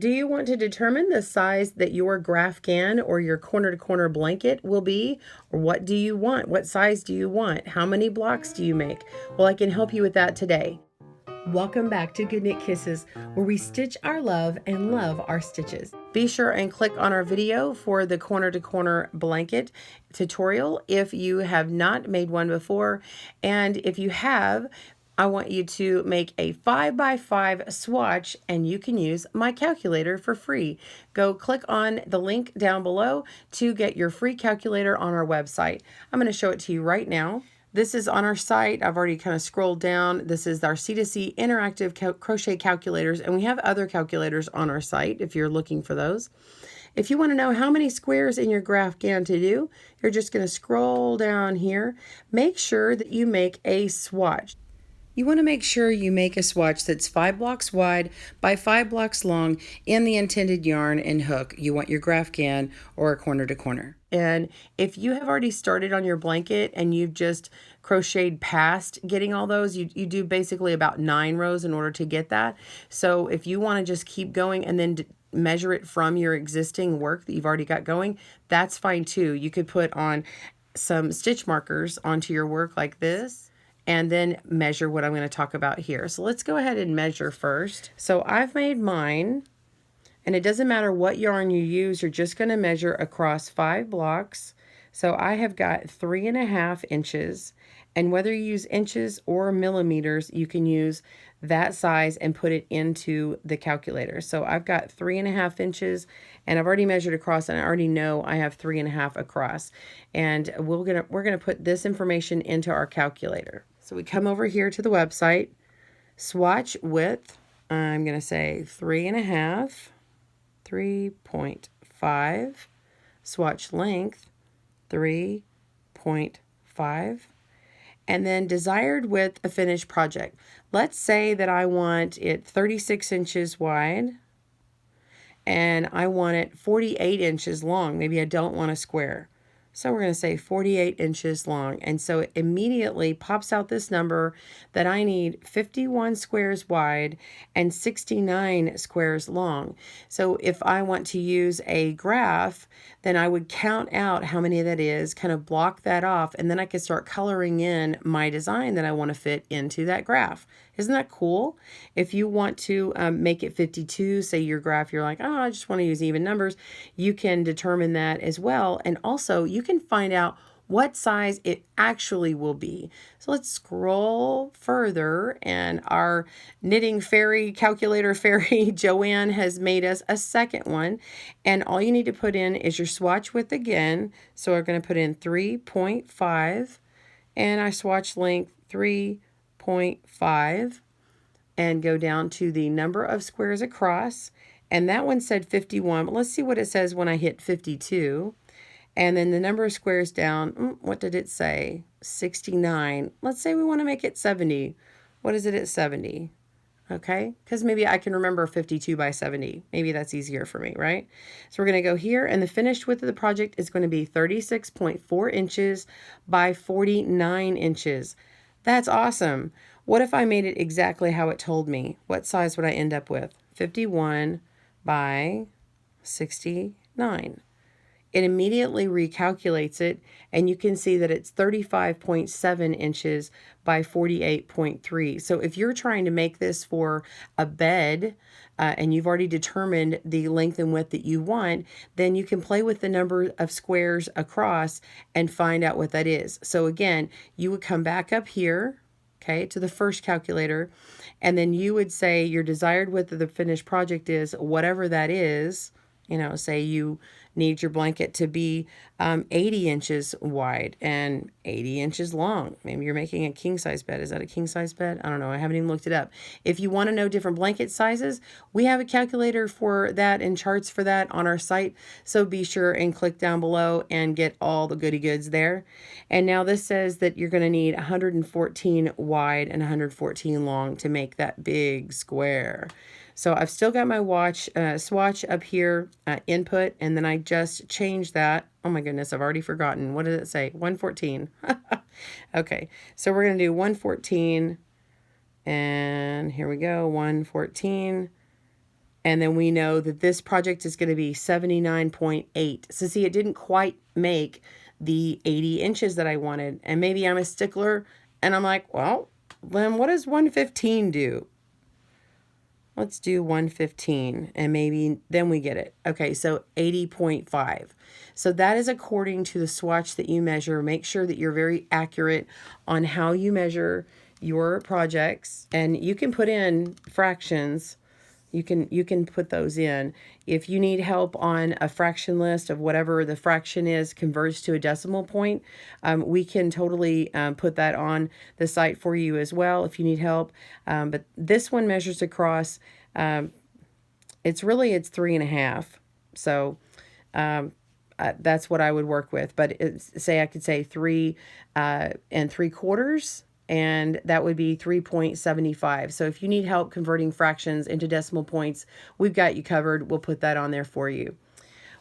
Do you want to determine the size that your Graphghan or your corner-to-corner blanket will be? Or what do you want? What size do you want? How many blocks do you make? Well, I can help you with that today. Welcome back to GoodKnit Kisses, where we stitch our love and love our stitches. Be sure and click on our video for the corner-to-corner blanket tutorial if you have not made one before. And if you have, I want you to make a 5x5 swatch, and you can use my calculator for free. Go click on the link down below to get your free calculator on our website. I'm going to show it to you right now. This is on our site. I've already kind of scrolled down. This is our C2C Interactive Crochet Calculators, and we have other calculators on our site if you're looking for those. If you want to know how many squares in your Graphghan to do, you're just going to scroll down here. Make sure that you make a swatch. You want to make sure you make a swatch that's 5 blocks wide by 5 blocks long in the intended yarn and hook. You want your Graphghan or a corner to corner. And if you have already started on your blanket and you've just crocheted past getting all those, you do basically about 9 rows in order to get that. So if you want to just keep going and then measure it from your existing work that you've already got going, that's fine too. You could put on some stitch markers onto your work like this, and then measure what I'm going to talk about here. So let's go ahead and measure first. So I've made mine, and it doesn't matter what yarn you use, you're just going to measure across 5 blocks. So I have got 3.5 inches, and whether you use inches or millimeters, you can use that size and put it into the calculator. So I've got 3.5 inches, and I've already measured across, and I already know I have 3.5 across. And we're gonna put this information into our calculator. So we come over here to the website, swatch width, I'm gonna say 3.5, 3.5, swatch length, 3.5, and then desired width, a finished project. Let's say that I want it 36 inches wide and I want it 48 inches long. Maybe I don't want a square. So we're going to say 48 inches long. And so it immediately pops out this number that I need 51 squares wide and 69 squares long. So if I want to use a graph, then I would count out how many that is, kind of block that off, and then I could start coloring in my design that I want to fit into that graph. Isn't that cool? If you want to make it 52, say your graph, you're like, oh, I just want to use even numbers, you can determine that as well. And also you can find out what size it actually will be. So let's scroll further, and our knitting fairy, calculator fairy, Joanne, has made us a second one. And all you need to put in is your swatch width again. So we're going to put in 3.5, and our swatch length 3.5, and go down to the number of squares across. And that one said 51. But let's see what it says when I hit 52. And then the number of squares down, what did it say? 69. Let's say we want to make it 70. What is it at 70? Okay, because maybe I can remember 52 by 70. Maybe that's easier for me, right? So we're going to go here, and the finished width of the project is going to be 36.4 inches by 49 inches. That's awesome. What if I made it exactly how it told me? What size would I end up with? 51 by 69. It immediately recalculates it, and you can see that it's 35.7 inches by 48.3. So if you're trying to make this for a bed, and you've already determined the length and width that you want, then you can play with the number of squares across and find out what that is. So again, you would come back up here, okay, to the first calculator, and then you would say your desired width of the finished project is whatever that is. You know, say you need your blanket to be 80 inches wide and 80 inches long. Maybe you're making a king size bed. Is that a king size bed? I don't know. I haven't even looked it up. If you want to know different blanket sizes, we have a calculator for that and charts for that on our site. So be sure and click down below and get all the goody goods there. And now this says that you're going to need 114 wide and 114 long to make that big square. So I've still got my swatch up here, input, and then I just changed that. Oh my goodness, I've already forgotten. What did it say? 114. Okay, so we're going to do 114, and here we go, 114. And then we know that this project is going to be 79.8. So see, it didn't quite make the 80 inches that I wanted. And maybe I'm a stickler and I'm like, well, then what does 115 do? Let's do 115 and maybe then we get it. Okay, so 80.5. So that is according to the swatch that you measure. Make sure that you're very accurate on how you measure your projects. And you can put in fractions. You can put those in. If you need help on a fraction list of whatever the fraction is converts to a decimal point, we can totally put that on the site for you as well if you need help. But this one measures across, it's 3.5. So that's what I would work with. But say I could say 3 3/4. And that would be 3.75. So if you need help converting fractions into decimal points, we've got you covered. We'll put that on there for you.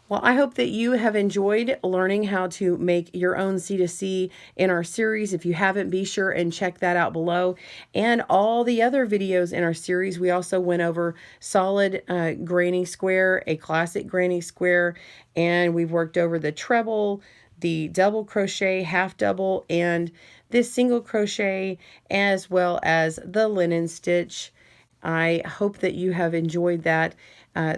Well, I hope that you have enjoyed learning how to make your own C2C in our series. If you haven't, be sure and check that out below. And all the other videos in our series, we also went over solid granny square, a classic granny square, and we've worked over the treble, the double crochet, half double, and this single crochet, as well as the linen stitch. I hope that you have enjoyed that,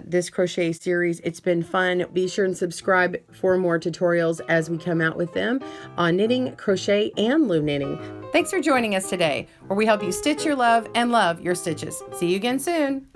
this crochet series. It's been fun. Be sure and subscribe for more tutorials as we come out with them on knitting, crochet, and loom knitting. Thanks for joining us today, where we help you stitch your love and love your stitches. See you again soon.